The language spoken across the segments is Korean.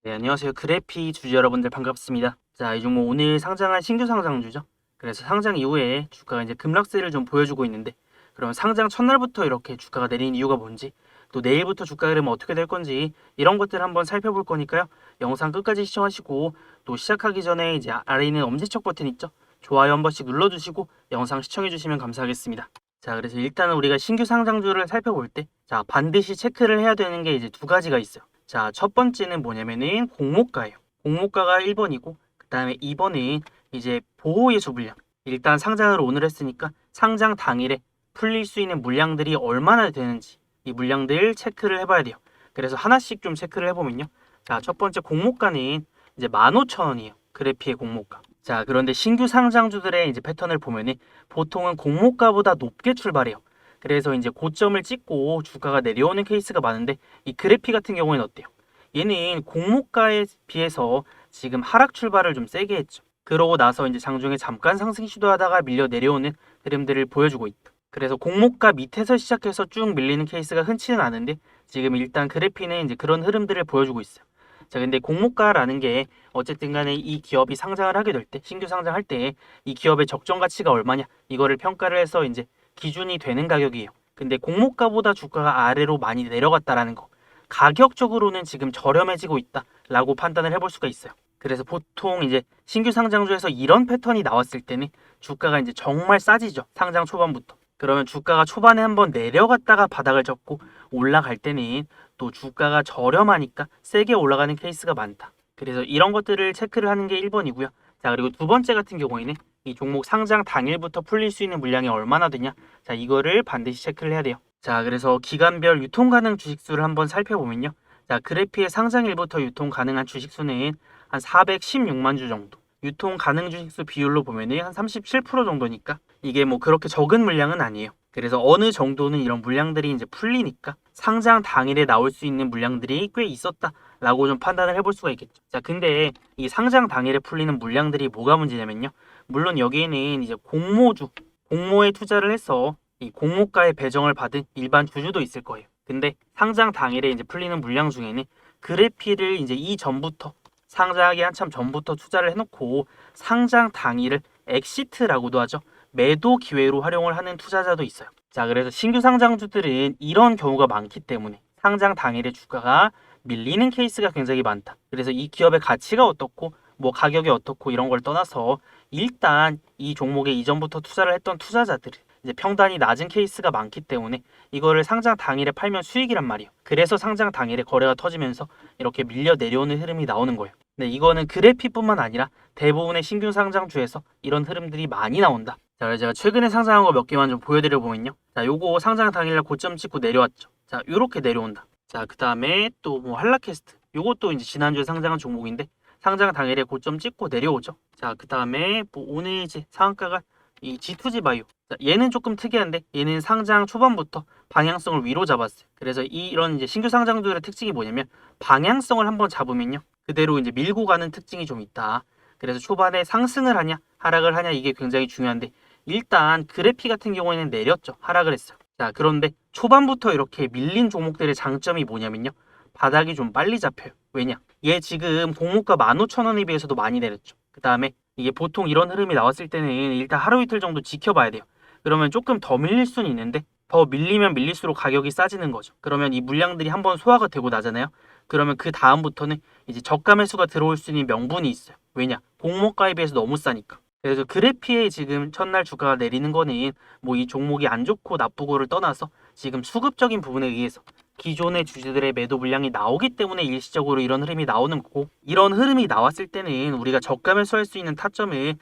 네, 안녕하세요. 그래피 주주 여러분들 반갑습니다. 자, 이 종목 오늘 상장한 신규 상장주죠. 그래서 상장 이후에 주가가 이제 급락세를 좀 보여주고 있는데, 그럼 상장 첫날부터 이렇게 주가가 내린 이유가 뭔지, 또 내일부터 주가 흐름은 어떻게 될 건지 이런 것들 한번 살펴볼 거니까요. 영상 끝까지 시청하시고, 또 시작하기 전에 이제 아래 있는 엄지척 버튼 있죠? 좋아요 한 번씩 눌러주시고 영상 시청해 주시면 감사하겠습니다. 자, 그래서 일단은 우리가 신규 상장주를 살펴볼 때, 자, 반드시 체크를 해야 되는 게 이제 두 가지가 있어요. 자, 첫 번째는 뭐냐면은 공모가예요. 공모가가 1번이고, 그 다음에 2번은 이제 보호예수 물량. 일단 상장을 오늘 했으니까 상장 당일에 풀릴 수 있는 물량들이 얼마나 되는지 이 물량들 체크를 해봐야 돼요. 그래서 하나씩 좀 체크를 해보면요. 자, 첫 번째 공모가는 이제 15,000원이에요. 그래피의 공모가. 자, 그런데 신규 상장주들의 이제 패턴을 보면은 보통은 공모가보다 높게 출발해요. 그래서 이제 고점을 찍고 주가가 내려오는 케이스가 많은데, 이 그래피 같은 경우에는 어때요? 얘는 공모가에 비해서 지금 하락 출발을 좀 세게 했죠. 그러고 나서 이제 장중에 잠깐 상승 시도하다가 밀려 내려오는 흐름들을 보여주고 있다. 그래서 공모가 밑에서 시작해서 쭉 밀리는 케이스가 흔치는 않은데, 지금 일단 그래피는 이제 그런 흐름들을 보여주고 있어요. 자, 근데 공모가라는 게 어쨌든 간에 이 기업이 상장을 하게 될 때, 신규 상장할 때 이 기업의 적정 가치가 얼마냐, 이거를 평가를 해서 이제 기준이 되는 가격이에요. 근데 공모가보다 주가가 아래로 많이 내려갔다라는 거, 가격적으로는 지금 저렴해지고 있다라고 판단을 해볼 수가 있어요. 그래서 보통 이제 신규 상장주에서 이런 패턴이 나왔을 때는 주가가 이제 정말 싸지죠. 상장 초반부터. 그러면 주가가 초반에 한번 내려갔다가 바닥을 접고 올라갈 때는 또 주가가 저렴하니까 세게 올라가는 케이스가 많다. 그래서 이런 것들을 체크를 하는 게 1번이고요. 자, 그리고 두 번째 같은 경우에는 이 종목 상장 당일부터 풀릴 수 있는 물량이 얼마나 되냐. 자, 이거를 반드시 체크를 해야 돼요. 자, 그래서 기간별 유통 가능 주식수를 한번 살펴보면요. 자, 그래피의 상장일부터 유통 가능한 주식수는 한 416만 주 정도. 유통 가능 주식수 비율로 보면은 한 37% 정도니까 이게 뭐 그렇게 적은 물량은 아니에요. 그래서 어느 정도는 이런 물량들이 이제 풀리니까 상장 당일에 나올 수 있는 물량들이 꽤 있었다라고 좀 판단을 해볼 수가 있겠죠. 자, 근데 이 상장 당일에 풀리는 물량들이 뭐가 문제냐면요. 물론 여기에는 이제 공모에 투자를 해서 이 공모가의 배정을 받은 일반 주주도 있을 거예요. 근데 상장 당일에 이제 풀리는 물량 중에는 그래피를 이제 이전부터 상장하기 한참 전부터 투자를 해놓고 상장 당일을 엑시트라고도 하죠. 매도 기회로 활용을 하는 투자자도 있어요. 자, 그래서 신규 상장주들은 이런 경우가 많기 때문에 상장 당일에 주가가 밀리는 케이스가 굉장히 많다. 그래서 이 기업의 가치가 어떻고 뭐 가격이 어떻고 이런 걸 떠나서 일단 이 종목에 이전부터 투자를 했던 투자자들이 이제 평단이 낮은 케이스가 많기 때문에 이거를 상장 당일에 팔면 수익이란 말이에요. 그래서 상장 당일에 거래가 터지면서 이렇게 밀려 내려오는 흐름이 나오는 거예요. 근데 이거는 그래피뿐만 아니라 대부분의 신규 상장주에서 이런 흐름들이 많이 나온다. 자, 그래서 제가 최근에 상장한 거 몇 개만 좀 보여드려 보면요. 자, 요거 상장 당일날 고점 찍고 내려왔죠. 자, 요렇게 내려온다. 자, 그 다음에 또 뭐 한라캐스트, 요것도 이제 지난주에 상장한 종목인데 상장 당일에 고점 찍고 내려오죠. 자, 그 다음에 뭐 오늘 이제 상한가가 이 G2G 바이오. 자, 얘는 조금 특이한데 얘는 상장 초반부터 방향성을 위로 잡았어요. 그래서 이런 이제 신규 상장들의 특징이 뭐냐면 방향성을 한번 잡으면요, 그대로 이제 밀고 가는 특징이 좀 있다. 그래서 초반에 상승을 하냐 하락을 하냐 이게 굉장히 중요한데, 일단 그래피 같은 경우에는 내렸죠. 하락을 했어요. 자, 그런데 초반부터 이렇게 밀린 종목들의 장점이 뭐냐면요, 바닥이 좀 빨리 잡혀요. 왜냐? 얘 지금 공모가 15,000원에 비해서도 많이 내렸죠. 그 다음에 이게 보통 이런 흐름이 나왔을 때는 일단 하루 이틀 정도 지켜봐야 돼요. 그러면 조금 더 밀릴 수는 있는데 더 밀리면 밀릴수록 가격이 싸지는 거죠. 그러면 이 물량들이 한번 소화가 되고 나잖아요. 그러면 그 다음부터는 이제 저가 매수가 들어올 수 있는 명분이 있어요. 왜냐? 공모가에 비해서 너무 싸니까. 그래서 그래피에 지금 첫날 주가가 내리는 거는 뭐 이 종목이 안 좋고 나쁘고를 떠나서 지금 수급적인 부분에 의해서 기존의 주주들의 매도 물량이 나오기 때문에 일시적으로 이런 흐름이 나오는 거고, 이런 흐름이 나왔을 때는 우리가 저가 매수할 수 있는 타점을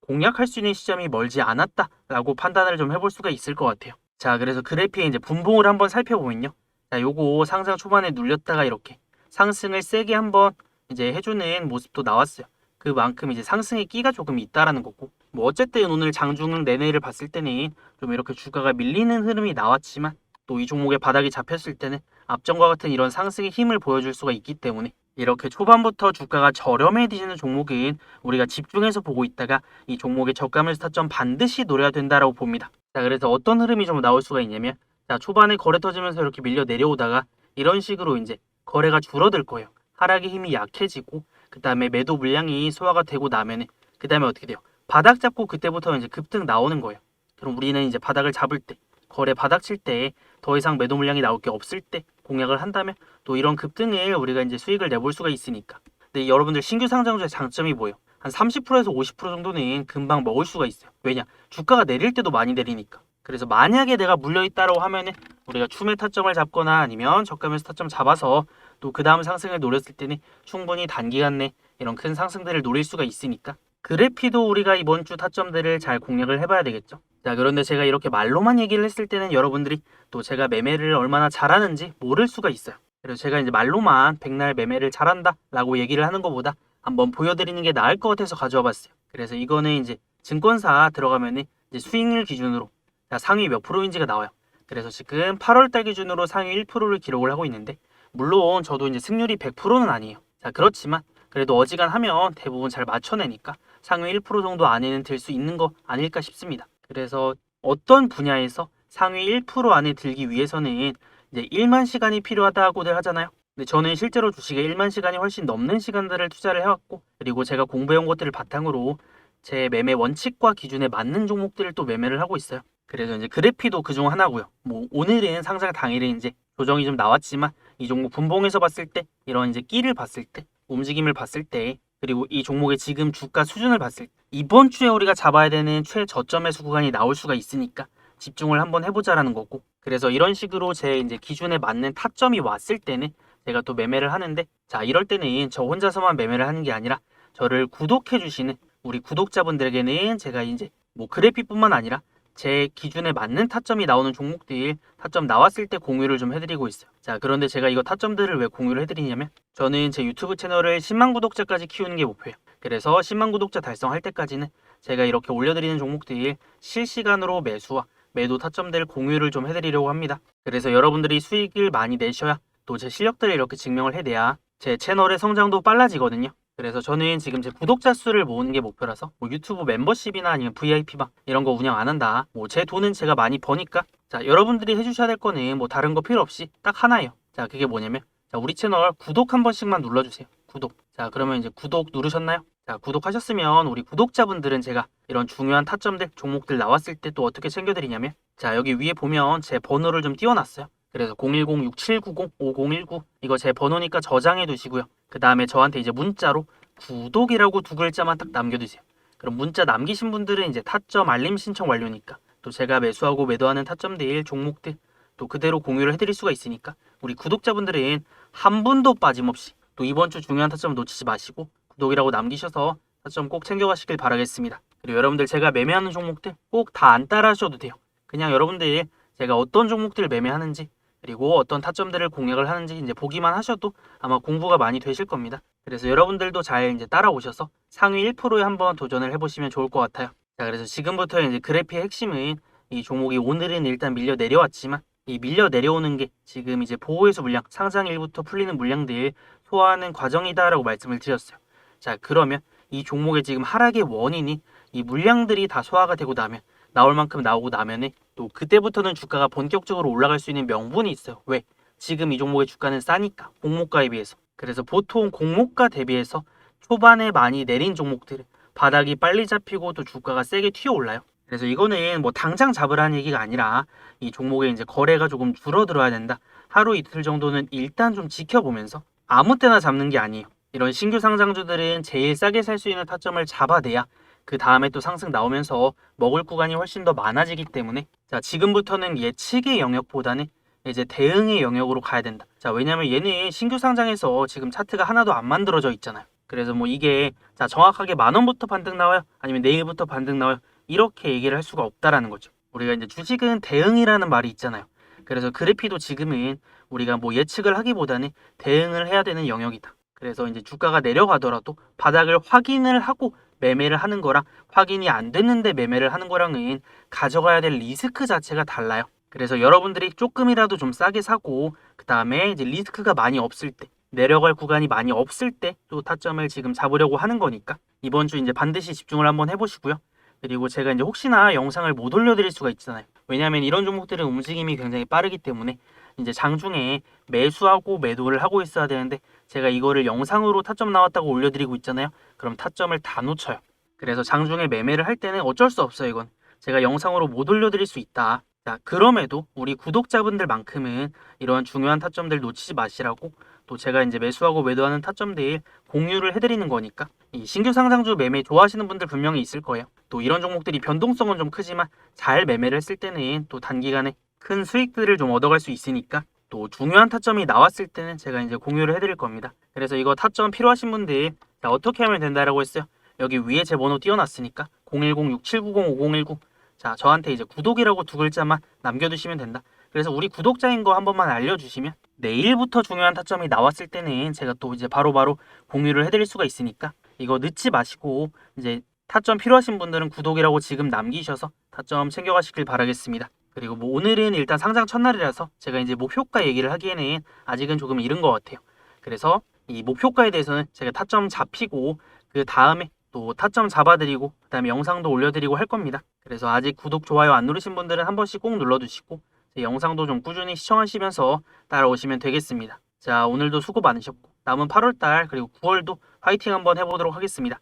공략할 수 있는 시점이 멀지 않았다라고 판단을 좀 해볼 수가 있을 것 같아요. 자, 그래서 그래피의 이제 분봉을 한번 살펴보면요. 자, 요거 상장 초반에 눌렸다가 이렇게 상승을 세게 한번 이제 해주는 모습도 나왔어요. 그만큼 이제 상승의 끼가 조금 있다라는 거고, 뭐 어쨌든 오늘 장중 내내를 봤을 때는 좀 이렇게 주가가 밀리는 흐름이 나왔지만 또 이 종목의 바닥이 잡혔을 때는 앞전과 같은 이런 상승의 힘을 보여줄 수가 있기 때문에 이렇게 초반부터 주가가 저렴해지는 종목은 우리가 집중해서 보고 있다가 이 종목의 저가 스타점 반드시 노려야 된다라고 봅니다. 자, 그래서 어떤 흐름이 좀 나올 수가 있냐면, 자, 초반에 거래 터지면서 이렇게 밀려 내려오다가 이런 식으로 이제 거래가 줄어들 거예요. 하락의 힘이 약해지고 그 다음에 매도 물량이 소화가 되고 나면은 그 다음에 어떻게 돼요? 바닥 잡고 그때부터 이제 급등 나오는 거예요. 그럼 우리는 이제 바닥을 잡을 때, 거래 바닥 칠 때 더 이상 매도 물량이 나올 게 없을 때 공략을 한다면 또 이런 급등을 우리가 이제 수익을 내볼 수가 있으니까. 근데 여러분들 신규 상장주의 장점이 뭐예요? 한 30%에서 50% 정도는 금방 먹을 수가 있어요. 왜냐? 주가가 내릴 때도 많이 내리니까. 그래서 만약에 내가 물려있다라고 하면은 우리가 추매 타점을 잡거나 아니면 저가면서 타점 잡아서 또 그 다음 상승을 노렸을 때는 충분히 단기간 내 이런 큰 상승들을 노릴 수가 있으니까 그래피도 우리가 이번 주 타점들을 잘 공략을 해봐야 되겠죠. 자, 그런데 제가 이렇게 말로만 얘기를 했을 때는 여러분들이 또 제가 매매를 얼마나 잘하는지 모를 수가 있어요. 그래서 제가 이제 말로만 백날 매매를 잘한다 라고 얘기를 하는 것보다 한번 보여드리는 게 나을 것 같아서 가져와 봤어요. 그래서 이거는 이제 증권사 들어가면은 이제 수익률 기준으로 상위 몇 프로인지가 나와요. 그래서 지금 8월달 기준으로 상위 1%를 기록을 하고 있는데 물론 저도 이제 승률이 100%는 아니에요. 자, 그렇지만 그래도 어지간하면 대부분 잘 맞춰내니까 상위 1% 정도 안에는 들 수 있는 거 아닐까 싶습니다. 그래서 어떤 분야에서 상위 1% 안에 들기 위해서는 이제 1만 시간이 필요하다고들 하잖아요. 근데 저는 실제로 주식에 1만 시간이 훨씬 넘는 시간들을 투자를 해왔고 그리고 제가 공부해온 것들을 바탕으로 제 매매 원칙과 기준에 맞는 종목들을 또 매매를 하고 있어요. 그래서 이제 그래피도 그중 하나고요. 뭐 오늘은 상장 당일에 이제 조정이 좀 나왔지만 이 종목 분봉에서 봤을 때 이런 이제 끼를 봤을 때 움직임을 봤을 때 그리고 이 종목의 지금 주가 수준을 봤을 때 이번 주에 우리가 잡아야 되는 최저점 매수 구간이 나올 수가 있으니까 집중을 한번 해보자라는 거고 그래서 이런 식으로 제 이제 기준에 맞는 타점이 왔을 때는 제가 또 매매를 하는데 자 이럴 때는 저 혼자서만 매매를 하는 게 아니라 저를 구독해 주시는 우리 구독자분들에게는 제가 이제 뭐 그래픽뿐만 아니라 제 기준에 맞는 타점이 나오는 종목들 타점 나왔을 때 공유를 좀 해드리고 있어요. 자 그런데 제가 이거 타점들을 왜 공유를 해드리냐면 저는 제 유튜브 채널을 10만 구독자까지 키우는 게 목표예요. 그래서 10만 구독자 달성할 때까지는 제가 이렇게 올려드리는 종목들 실시간으로 매수와 매도 타점들 공유를 좀 해드리려고 합니다. 그래서 여러분들이 수익을 많이 내셔야 또 제 실력들을 이렇게 증명을 해내야 제 채널의 성장도 빨라지거든요. 그래서 저는 지금 제 구독자 수를 모으는 게 목표라서 뭐 유튜브 멤버십이나 아니면 VIP방 이런 거 운영 안 한다. 뭐 제 돈은 제가 많이 버니까 자 여러분들이 해주셔야 될 거는 뭐 다른 거 필요 없이 딱 하나예요. 자 그게 뭐냐면 자 우리 채널 구독 한 번씩만 눌러주세요. 구독. 자 그러면 이제 구독 누르셨나요? 자 구독하셨으면 우리 구독자분들은 제가 이런 중요한 타점들 종목들 나왔을 때 또 어떻게 챙겨드리냐면 자 여기 위에 보면 제 번호를 좀 띄워놨어요. 그래서 010-6790-5019 이거 제 번호니까 저장해 두시고요. 그 다음에 저한테 이제 문자로 구독이라고 두 글자만 딱 남겨두세요. 그럼 문자 남기신 분들은 이제 타점 알림 신청 완료니까 또 제가 매수하고 매도하는 타점들 종목들 또 그대로 공유를 해드릴 수가 있으니까 우리 구독자분들은 한 분도 빠짐없이 또 이번 주 중요한 타점 놓치지 마시고 구독이라고 남기셔서 타점 꼭 챙겨가시길 바라겠습니다. 그리고 여러분들 제가 매매하는 종목들 꼭 다 안 따라 하셔도 돼요. 그냥 여러분들 제가 어떤 종목들을 매매하는지 그리고 어떤 타점들을 공략을 하는지 이제 보기만 하셔도 아마 공부가 많이 되실 겁니다. 그래서 여러분들도 잘 이제 따라오셔서 상위 1%에 한번 도전을 해보시면 좋을 것 같아요. 자, 그래서 지금부터 이제 그래프의 핵심은 이 종목이 오늘은 일단 밀려 내려왔지만 이 밀려 내려오는 게 지금 이제 보호해소 물량, 상장일부터 풀리는 물량들 소화하는 과정이다라고 말씀을 드렸어요. 자, 그러면 이 종목의 지금 하락의 원인이 이 물량들이 다 소화가 되고 나면 나올 만큼 나오고 나면은 또 그때부터는 주가가 본격적으로 올라갈 수 있는 명분이 있어요. 왜? 지금 이 종목의 주가는 싸니까 공모가에 비해서. 그래서 보통 공모가 대비해서 초반에 많이 내린 종목들은 바닥이 빨리 잡히고 또 주가가 세게 튀어 올라요. 그래서 이거는 뭐 당장 잡으라는 얘기가 아니라 이 종목의 이제 거래가 조금 줄어들어야 된다. 하루 이틀 정도는 일단 좀 지켜보면서 아무 때나 잡는 게 아니에요. 이런 신규 상장주들은 제일 싸게 살 수 있는 타점을 잡아내야 그 다음에 또 상승 나오면서 먹을 구간이 훨씬 더 많아지기 때문에 자 지금부터는 예측의 영역보다는 이제 대응의 영역으로 가야 된다. 자 왜냐면 얘는 신규 상장에서 지금 차트가 하나도 안 만들어져 있잖아요. 그래서 뭐 이게 자 정확하게 10,000원부터 반등 나와요? 아니면 내일부터 반등 나와요? 이렇게 얘기를 할 수가 없다라는 거죠. 우리가 이제 주식은 대응이라는 말이 있잖아요. 그래서 그래피도 지금은 우리가 뭐 예측을 하기보다는 대응을 해야 되는 영역이다. 그래서 이제 주가가 내려가더라도 바닥을 확인을 하고 매매를 하는 거랑 확인이 안 됐는데 매매를 하는 거랑은 가져가야 될 리스크 자체가 달라요. 그래서 여러분들이 조금이라도 좀 싸게 사고 그 다음에 이제 리스크가 많이 없을 때 내려갈 구간이 많이 없을 때 또 타점을 지금 잡으려고 하는 거니까 이번 주 이제 반드시 집중을 한번 해보시고요. 그리고 제가 이제 혹시나 영상을 못 올려드릴 수가 있잖아요. 왜냐하면 이런 종목들은 움직임이 굉장히 빠르기 때문에 이제 장중에 매수하고 매도를 하고 있어야 되는데 제가 이거를 영상으로 타점 나왔다고 올려드리고 있잖아요. 그럼 타점을 다 놓쳐요. 그래서 장중에 매매를 할 때는 어쩔 수 없어요. 이건 제가 영상으로 못 올려드릴 수 있다. 자, 그럼에도 우리 구독자분들만큼은 이런 중요한 타점들 놓치지 마시라고 또 제가 이제 매수하고 매도하는 타점들 공유를 해드리는 거니까 이 신규 상장주 매매 좋아하시는 분들 분명히 있을 거예요. 또 이런 종목들이 변동성은 좀 크지만 잘 매매를 했을 때는 또 단기간에 큰 수익들을 좀 얻어갈 수 있으니까 또 중요한 타점이 나왔을 때는 제가 이제 공유를 해드릴 겁니다. 그래서 이거 타점 필요하신 분들 자, 어떻게 하면 된다라고 했어요? 여기 위에 제 번호 띄워놨으니까 010-6790-5019 자, 저한테 이제 구독이라고 두 글자만 남겨두시면 된다. 그래서 우리 구독자인 거 한 번만 알려주시면 내일부터 중요한 타점이 나왔을 때는 제가 또 이제 바로바로 공유를 해드릴 수가 있으니까 이거 늦지 마시고 이제 타점 필요하신 분들은 구독이라고 지금 남기셔서 타점 챙겨가시길 바라겠습니다. 그리고 뭐 오늘은 일단 상장 첫날이라서 제가 이제 목표가 얘기를 하기에는 아직은 조금 이른 것 같아요. 그래서 이 목표가에 대해서는 제가 타점 잡히고 그 다음에 또 타점 잡아드리고 그다음에 영상도 올려드리고 할 겁니다. 그래서 아직 구독, 좋아요 안 누르신 분들은 한 번씩 꼭 눌러두시고 제 영상도 좀 꾸준히 시청하시면서 따라오시면 되겠습니다. 자, 오늘도 수고 많으셨고 남은 8월달 그리고 9월도 화이팅 한번 해보도록 하겠습니다.